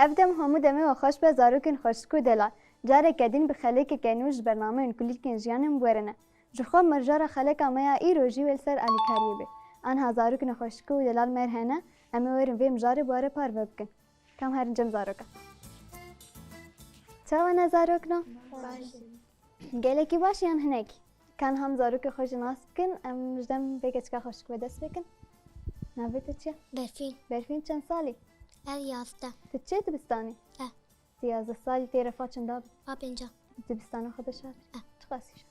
افدم همو دمه و خوش به زاروکن خوشکو دلال جاره کدین به خلک کنوش برنامه کلی کن جیانم ورنه جخوا مرجار خلک امیا ای روزی ولسر علی کاریه به آن هزاروکن خوشکو دلال مرهنه اما ورن ویم جاره باره پار بکن کم هرنجم زاروکا چه و نزاروکنا گله کی باشیان هنگ کن هم زاروک خوش ناس کن ام جدم بگچ که خوشکو دست بکن نبته چیه برفین چند سالی یافته تچه دبستانی؟ 11 سالی تیره فاچن داب اینجا دبستان خودش شد؟ چه خاصی شد؟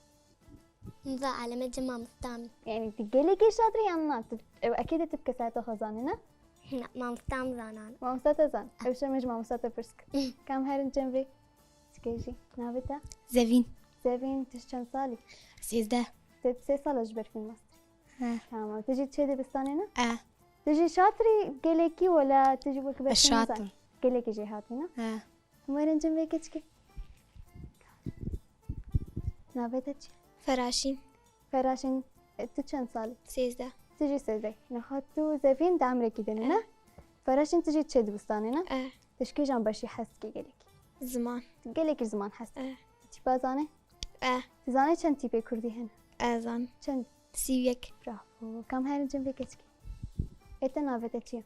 و علامه جمع مفتام یعنی تقولي كي شاطري أنا أكيد تبكي ساعتها خزانة نه ما مفتام زانان ما مستطيع زان أوش مش ما مستطيع فرسك كم هرن جنبي تكيجي نابتا زين تشتن سالي 13 3 سال جبر في مصر تمام تجي تشي دبستاني نا؟ تجي شاطري قليكي ولا تجي وكبر الشاطر قليكي جي هاتينا وين جنبي كتشكي نابتا تشي فراشين تشن سالي 13 تجي سيدي نخاتو زفين دعمري كده نه فراشين تجي تشد بستاني نه تشكي جنب بشي حسكي قليكي زمان قليكي زمان حسكي تي بازاني تزاني چند تيبي كردي هن زان چند سيويك برافو كم هاي جنبي كتشكي ايتا نافتا تشي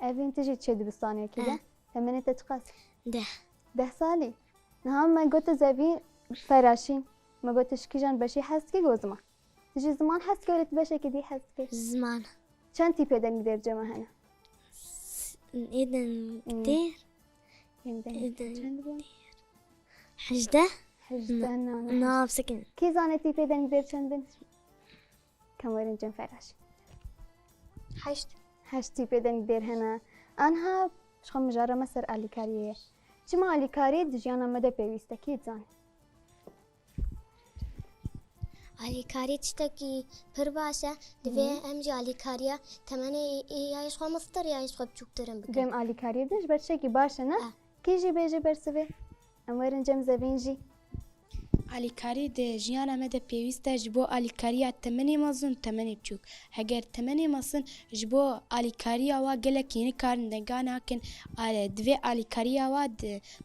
أبين تجي تشد بستاني كده ثمانية تتقاس 10 سالي نعم ما قلت زفين فراشين ما قلتش كي جنب بشي حسكي جوزما تجي زمان حسكي ولا تبشي كدي حسكي زمان چند تيبي دنگ جمع هنا إذن كتير چند بون 11 نه بسكن كي زاني تيبي دنگ چندن كم ورن جن فراش 8 تيبي دنگ هنا انها شخم مجرى مسر آلی کاریه چما آلی کاری دجیانا مده پیوسته کی زانی آلیکاری تشتكي برباشة دفع أمجي آلیکاریا تمني يعيش خو مفطر يعيش خو بچوكترن بكن دم آلی کاری دنج بچه کی باشه نه کی جی بیجی برسوه امورن جم زوینجی آلیکاری ده جیانا مده پیوسته جبو آلیکاریا تمنی مازن تمنی بچوک هگر تمنی مازن جبو آلیکاریا و گلکی نکارن دنگانا کن دوی آلیکاریا و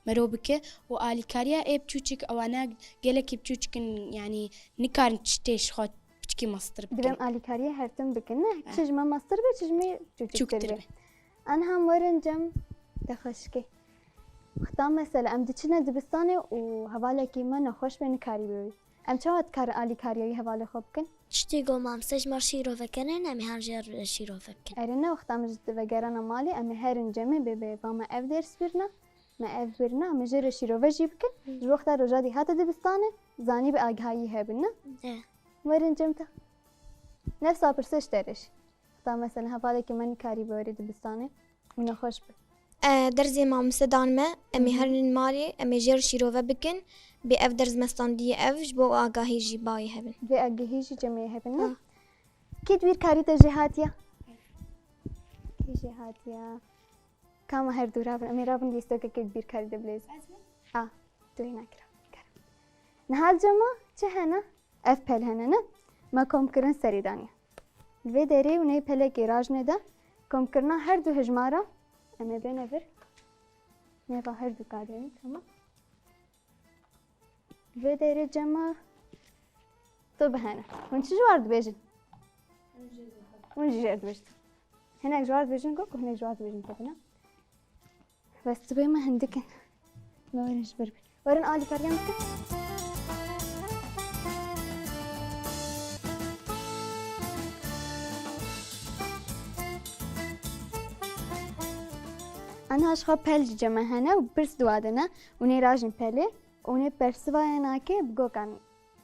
مروبکه و آلیکاریا ای بچوچک اوانا گلکی بچوچکن یعنی نکارن چتش خود بچکی مستر بکن دم آلی کاری هرتم بکن نه چجما ماستر به چجمی چوکتر به آنها امورن جم دخشکی اختام مثلا ام دچنا دبستاني وهواله كيما نخوش بين كاري بيوي ام چوات كار آلی کاریایی هواله خوب کن تشتي قو مامسج مار شيرو فكرن أمي هنجر شيرو فكرن ارنا وختام جد وگرانا مالي ام هرن جمع ببه وما اف درس برنا ما اف برنا مجر شيرو وجي بكن جو وقتا رجادي هاتا دبستاني زاني بآگهایی هبنا ورن جمتا نفس آپرسش درش اختام مثلا هواله كيما كاري بيوري دبستاني ونخوش بي درزي مام سدانمه أمي هرن ماري أمي جر شيرو فبكن بأف درز مستاندية أف جبو آگاهي جي باي هبن بآگهيجي جمعي هبنا كي دوير كاري تجهاتيا كي جهاتيا كاما هر دو رابن أمي رابن ليستو كي دوير كاري دبليز دوي ناكرا نهال جمع چه هنا اف پل هنا ما كوم کرن سريدانيا الوي داري ونهي پل گراج ندا كوم کرنا هر دو هجمارا أمي بنفر نيفا هر دو قادرين تمام الوي داري جمع طب هنا ونش جوارد بيجن ونش جوارد بيجن هناك جوارد بيجن كوك وهناك جوارد بيجن كوكنا بس تبي ما هندكن ما ورنش بربي ورن آلي كاريان أنا أشخا بيل جمع هنا وبرس دوادنا وني راجن بيلي وني برسوايا ناكي بقو كان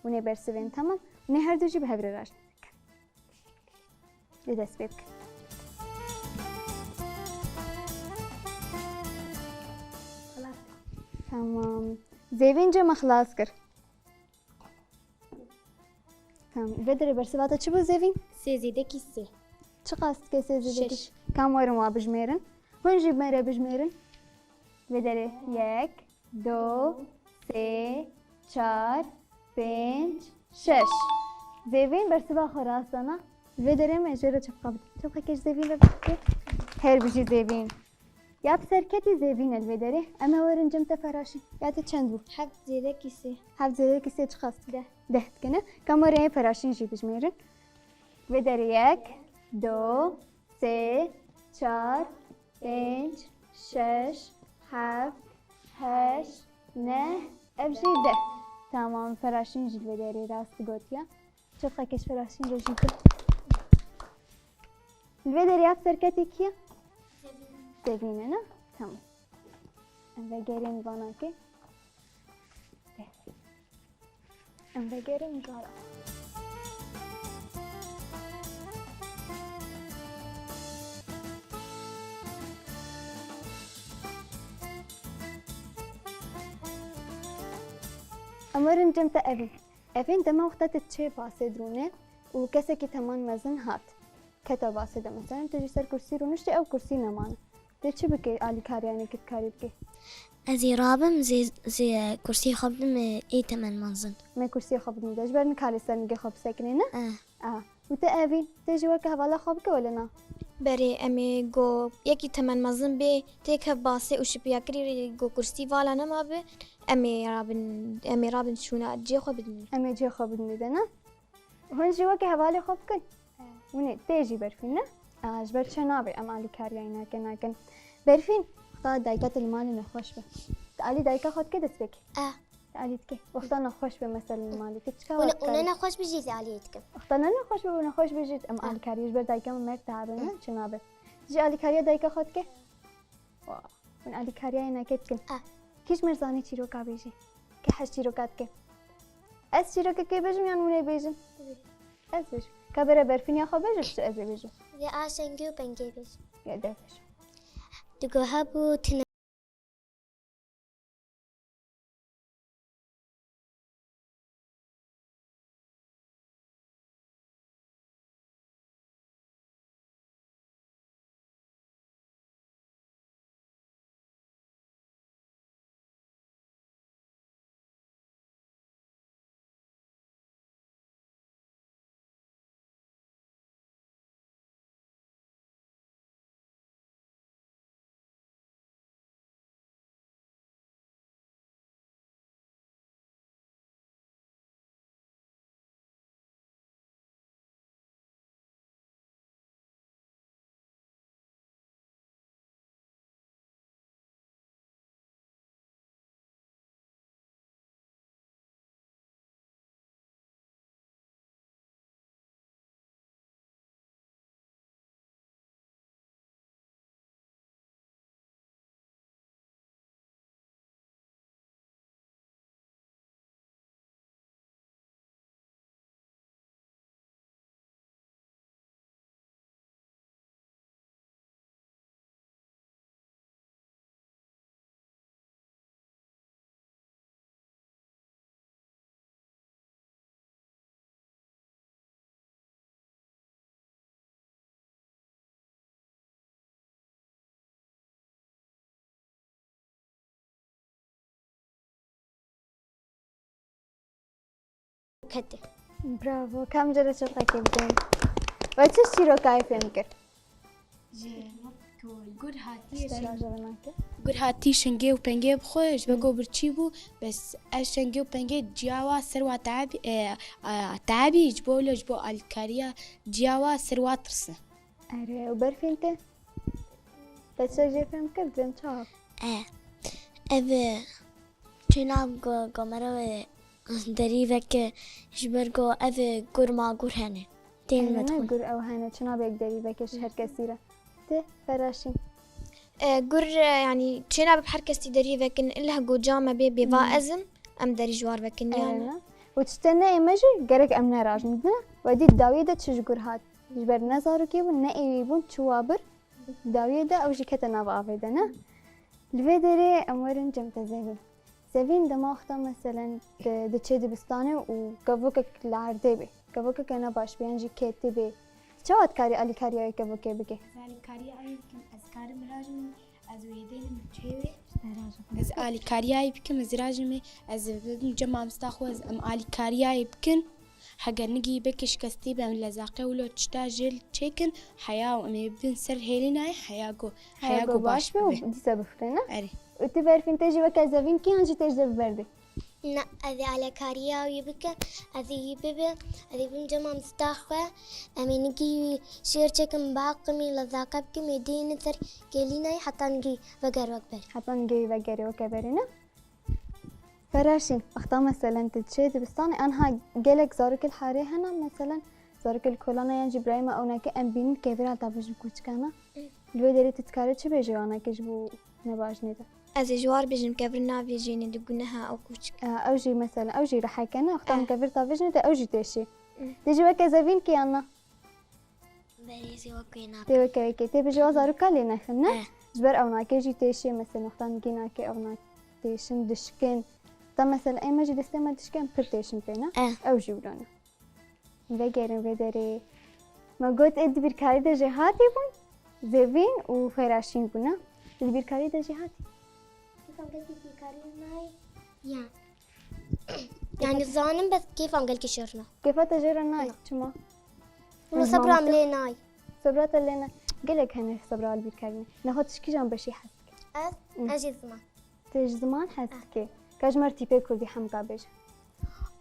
وني برسوين تمام وني هر دوجي بهبر راجن لدس بيبك خلاص تمام زيبين جمع خلاص كر تمام بدري برسواتا چه بو زيبين؟ سيزيدكي سي چه قاست که سيزيدكي؟ كام وارم وابجميرن؟ هون جيب مرة بجميرن بدري 1 2 3 4 5 6 زيفين برسبا خراسانا بدري مجرد تبقى كيش زيفين ببقى هير بيجي زيفين یا بسرکتی زیوین الودره اما ورنجم تفراشی یاد چند بود 7 زيادة كيسي 7 زیاده کسی چه خواست ده کنه کاموره فراشین جی بجمیرن ودره 1 2 3 4 5 6 7 8 9 افجی ده تمام فراشین جی الودره راست گوتیا چه خاکش فراشین جی کن الودره یا بسرکتی کیه زیوینه نه تمام و گریم بانا که ام بگیریم جارا امرن جمت اوین دما وقتت چه باسه درونه و کسی که تمان مزن هات کتا باسه ده مثلا تجی سر کرسی رو نشتی او کرسی نمانه ده چه بکی آلی کاریانی کت کاری بکی أزي رابم زي كرسي خبم إيه تمن منزل ما كرسي خبط نداش برن كالي سنجي خب ساكنينه آه وتا اوین تجی وکه حوالا خواب که ولا نه بري امي جو يكي تمن مزن بي تيك باسي وش بياكري جو كرسي فالا نما بي امي رابن شونا جي خو بدني اما جي خواب ندانه هون جي وکه حوالا خواب کن ونه تجی برفین نه جبر چه نابی ام آلی کاریایی نکن برفین وقتا دایکات المال نخوش به تعالی دایکا خود که دست بکی تعالی تکی وقتا نخوش به مثلا المالی که چکا وقت کاری ونانا خوش بجيزي عليتكم وقتا نخوش به و نخوش بجید ام آلی کاریش بر دایکا مرد تعبه چه نابه جی آلی کاریا دایکا خود که ون آلی کاریایی نکت کن کیش مرزانی چی رو که بیجی که حش چی رو کت که از چی رو که بیجم یا نونه بیجم از بیجم که بره برفین یا خواه بیجم چه از بیجم زي آشنجو بنجي بيش یا ده بیجم تقو هابو تنا كده برافو كم جرى شطك بدين وچه چی رو کای فهم کرد گر هاتی شنگه و پنگه بخوش بگو برچی بو بس از شنگه و پنگه جیاوا سروا تعبی جبو الکاریا جیاوا سروا ترسه اره و برفین ته بچه جی فهم کرد زن چاپ أبي تنام جو مرة دريبة ك جبرجو أبي جور ما جور هني تين نه مدخل گر او هنه چنا بیگ داری بکش هر کسی را ته فراشین قر يعني تشينا بحركة دري لكن إلها جو جامة بي ازم ام دري جوار لكن يعني اره و تشتنه ایمجی گرگ امنه راج میدنه و دی داویه ده چش گر هات جبر نزارو که بون نه ایبون چوابر داویه ده او جکت ناب آویده نه لوی داره امورن جمت زوین دماغتا مثلا ده چه دبستانه و گوکک لارده بی گوکک انا باش بیانجی کتی بی چه وقت کاری علی کاری های گوکه بگه الکاریا بکم از کارم راجم از ویدین چهوی از الکاریا بکم از راجم از جمع مستخو از الکاریا بکن هەگەر نگی بکش کەستی بەم لە زاقێ و لۆ تشتا ژێل چێکن حیا و ئەمێ ببن سەر هێلی نایە حیاگۆ باش بێ و ببێ دیسە بفرێنە ئەرێ وتی بەرفین تێژی وەکە زەڤین کیانجی تێژ دە ببەردێ نا هذه على كاريا ويبكى هذه بيبي هذه بنجمع مستخفى أمينكي شير تكم باقمي لذاقب كم يدين ثر كلينا حتى نجي وقر وقبر حتى نجي وەگەرەوە کە بەرێنە فراشين وقتا مثلا تتشي دبستاني أنها جالك زارك الحاري هنا مثلا زارك الكولانا ينجي برايما أو ناكي أم بين كيفرا تابج بكوش كانا الوي داري تتكاري چه بيجي وانا كجبو نباج نيدا از جوار بجم كبر نافي جيني دقنها او كوچك أوجي مثلا أوجي رح كنا وقتا مكفر تابج نيدا أوجي تيشي تيجي وكا زفين كيانا بريزي وكينا تي وكا وكي تي بجوا زارك لينا خلنا جبر أو ناكي جي تيشي مثلا وقتا نجي ناكي أو ناكي تيشن دشكن تا مثلا أي مجد استعمل دشكن برتيشن بينا أوجي ولانا وگرن وداره ما قلت ادي بركاري ده جهاتي بون زفين وفراشين بونا ادي بركاري ده جهاتي كيف قلت في كارينا يعني الظانم بس كيف قلت كشرنا كيف تجرى ناي شما والله صبر عمليناي صبرات لنا قلك هنا صبرات بركاري ناخد تشكي جنب بشي حسك أجي زمان تيج زمان حسك كاج مرتي بيكو دي حمقا بيج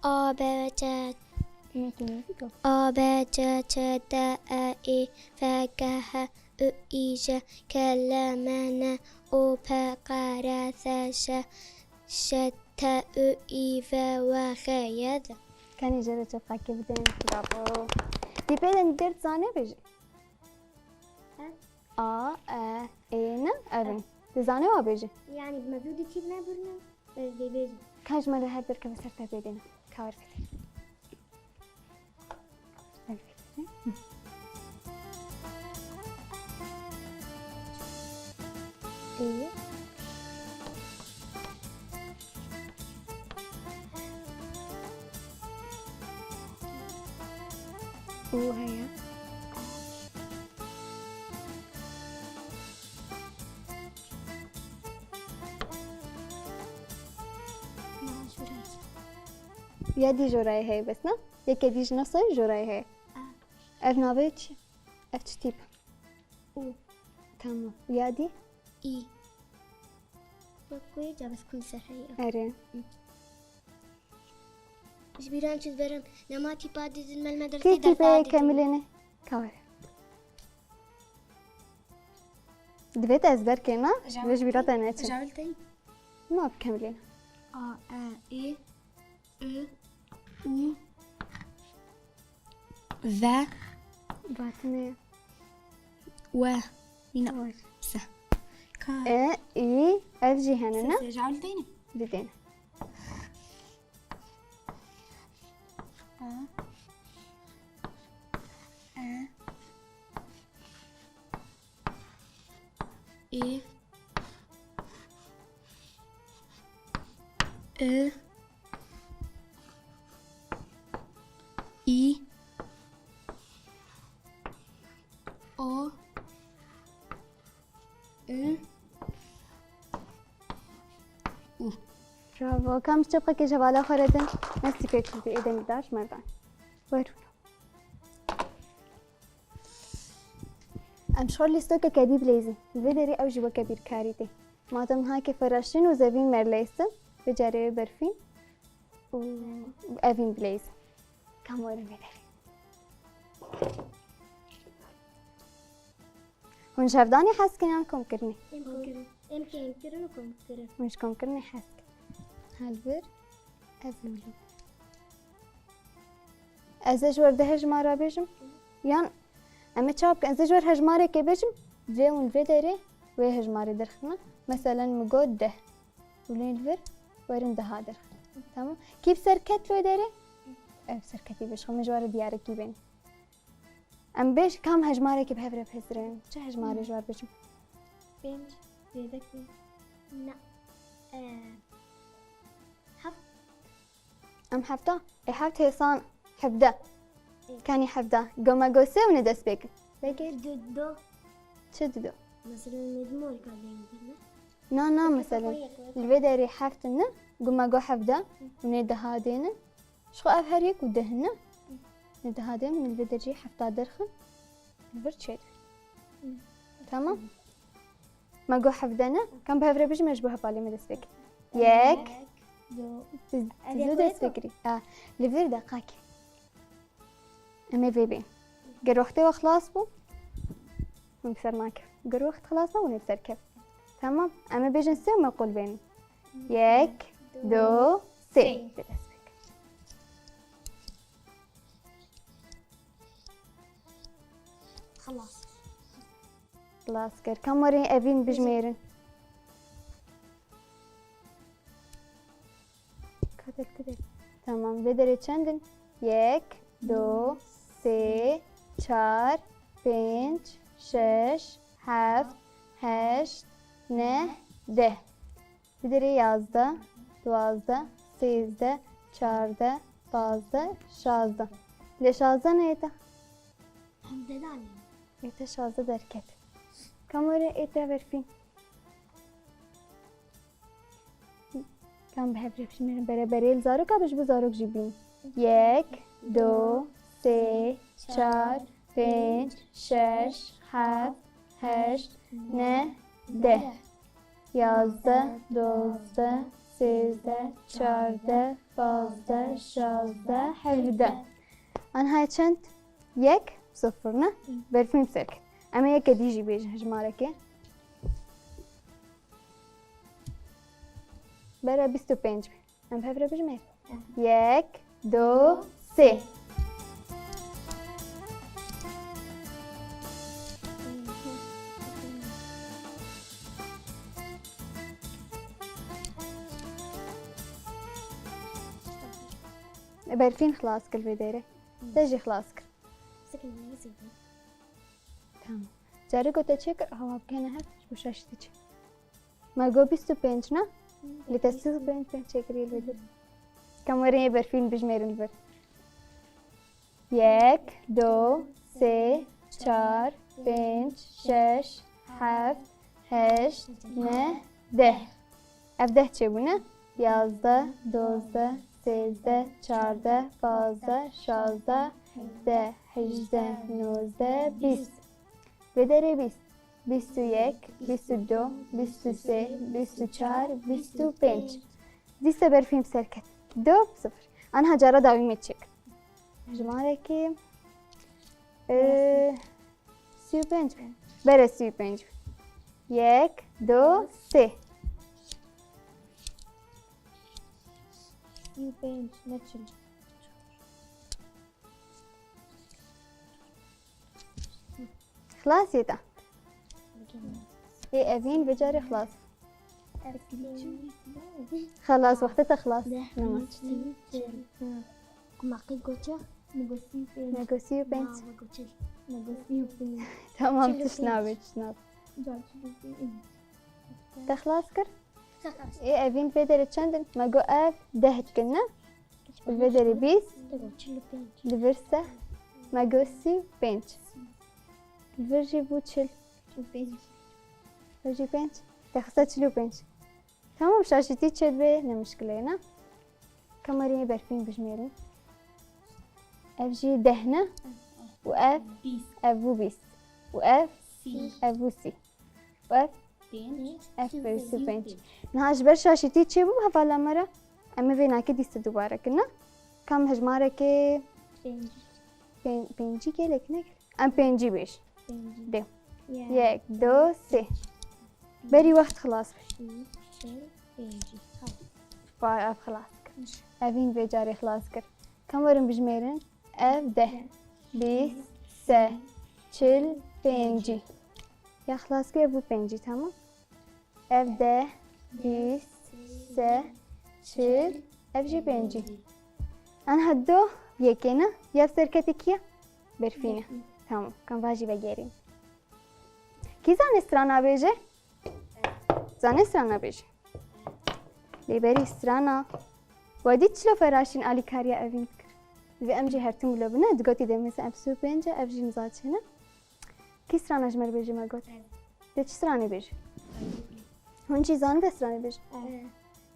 آبجت ميكي آبجت دائي فكه إيجا كلمنا وبقرثش شتى إيفا وخيذ كان يجرى تبقى كيف بدين برافو دي بيدا ندير زاني بيجي إينا أبن تزاني وابيجي يعني بمفروض تجيبنا برنا بيجي كاج مرة هادر كبسرتها بيدنا كاور فتي إيه وهي يدي جوراي هي بس نا يك ديج نصي جوراي هي أفنابيتش أفتشتيب تمام يدي إي بقوي جابس كل سرية أري إيش بيران شو برم نماتي بعد زين المدرسة كيف تبي كمليني كاور دبيت أزبر كنا ليش بيراتا ناتش جاولتي ما بكملين إي او ذا باتني و مينا سه إي أفجي هنا جاولتيني بدين إي إي أو برافو كم تبقى كي جوالا خردن نفسي كيف تبي إذا مداش مردان ويرو أم شغل لستوكا كدي بليزن الفيدري أو جوا كبير كاريتي ما تم هاكي فراشين وزبين مرليستن بجاري برفين وأفين بليز كم وين الفيدري هون شافداني حاسك إنكم كرني يمكن كرنكم كرن مش كم كرني حاسك هالبر أفلولو أزج ورده هجمارة بيجم يان أما تشابك أزج ور هجمارة كي بيجم جيون الفيدري ويه هجمارة درخنا مثلا مقود ده ولين الفر ورين ده هادر تمام كيف سركت فيدري سركتي بيش خمس جوار ديارة كي بين أم بيش كم هجمارة كي بهفرة بهزرين شو هجمارة جوار بيجم بنج زيدك لا أم حفظة حفظة هيصان حفظة كاني حفظة قوما قوسة وندس بيك بيكي دو شددو مثلا مدمور كان نا مثلا الفيدري حفتنا قوما قو حفظة ونيدا هادينا شخو أفهريك ودهنا هذا من الفيدرجي حفتة درخن الفرد شيء تمام ما جو حفظنا كم بهفر بيج مشبوه بالي مدرس فكري ياك تزود فكري الفير دقاك أمي في بين قر وقتي وخلاص بو ونكسر معك قر وقت خلاص ونكسر كيف تمام أما بيج نسوي ما أقول بيني ياك دو سي خلاص كر كم مرة أبين بجميرن كتب تمام بدري چندن يك دو سه چار پنج شش هفت هشت نه ده بدري 11 12 13 14 15 16 ليش 16 نيتا إيتا 16 دركت كم مرة إيتا برفين كم بحب رفش من برابريل زارو كابش بزارو جيبين يك دو سه چار پنج شش هفت هشت نه ده 11 12 13 14 15 16 17 أنا هاي چند يك صفر نه برفين ساكت أما يك ديجي بيج هجمارك برا 25 أم بهفرة بجميل يك دو سه برفين خلاص كل فيديري تجي خلاص كل تمام جاري قلت تشكر هوا بكينا هف وشاشتك ما جو 25 نه لتسوق بين تشكري الفيديو كم مرة برفين بجمير الفيديو يك دو سه چار پنج شش هفت هشت نه ده افده چه بونه 11 12 13 14 15 16 17 18 19 20 بدره 20 21 22 23 24 25 ديستا برفين سركت دو بصفر أنا هجرة داوي متشك هجمارة كي 25 برا 25 يك دو سه 25 نتشل خلاص يتا ايه افين بجاري خلاص خلاص وقتها خلاص نمت نغوسيو بنت تمام تشنابي تخلاص كر ايه افين بدري چندن ما جو اف دهت كنا البدري بيس الفرسة ما جوسي بنت الفرجي بوتشل فرجي بنت تخصت شلو بنت تمام شاشتي تشد به نمشكلة هنا كمرين برفين بجميرين اف جي دهنة واف افو بيس واف افو سي واف اف برسو بنت نهاش بر شاشتي تشبو هفالا مرة اما فينا كدي دوباره كنا كم هجمارة كي بنجي كي لكنك ام بنجي بيش دو يك دو سه بري وقت خلاص باي اف خلاص افين بجاري خلاص كر كم ورم بجميرن اف ده بيس سه چل بنجي يا خلاص كي ابو بنجي تمام اف ده بيس سه چل اف جي بنجي انا هدو يكينا يا سركتكيا برفينه تمام كم باجي بجيرين كي زانسترانا بيجي زانسترانا بيجي ليبري استرانا وديت شلو فراشين علي كاريا افين في امجي هرتم لو بنا دقوتي دمس ابسو بنجا افجي نزات هنا كي استرانا جمر بيجي ما قلت ديت استراني بيجي هونجي زان بستراني بيجي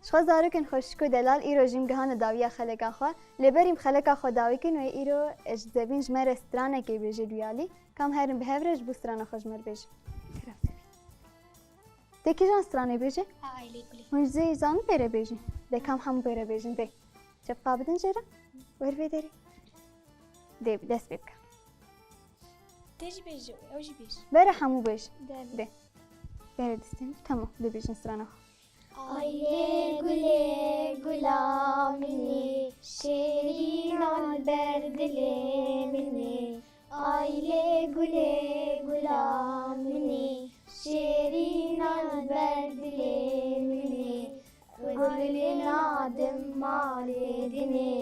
شخوا زارکن خوشکو دلال ایرو جیم گهان داویا خلقا خوا لبریم خلقا خوا داوی کن و ایرو اجزبین جمع رسترانه که بیجی دویالی کام هرم به هفرش بسترانه خوشمر بیجی دکی جان استرانه بیجی؟ عائلة كلي هنجزی زان بره بیجی ده کام همو بره بیجین ده چه قابدن جرا؟ ور بیداری؟ ده دست بکن تيجي بيجي أو جي بيجي بره همو بیجی ده بره دستیم تمام ده بیجین استرانه خوا عائلة گلی گلامنی شیرین البردل منی عائلة گلی گلامنی شیرین البردل منی گل نادم مالدنی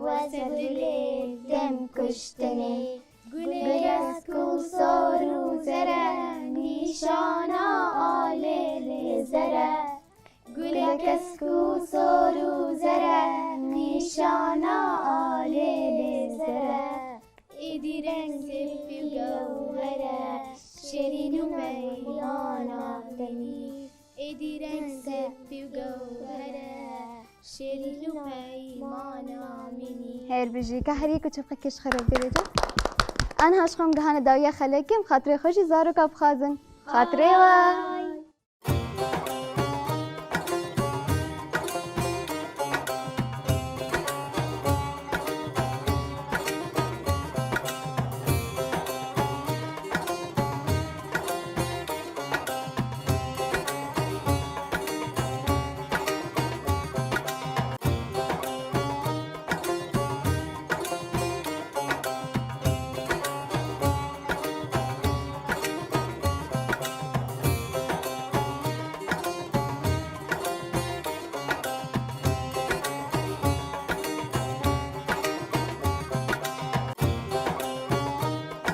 وسدل دم کشتنی گل گسکو سارو زره نیشانا آله زره گل کسکو سارو زره نیشانا آله زره ایدی رنگ سفی گوهره شیرین و میانا دنی ایدی رنگ سفی گوهره شیرین و میانا منی هر بیجی که هری کچه کش خراب دیده أنا هاشخم جهان داوية خليكم خاطري خوشي زارو كاب خازن خاطري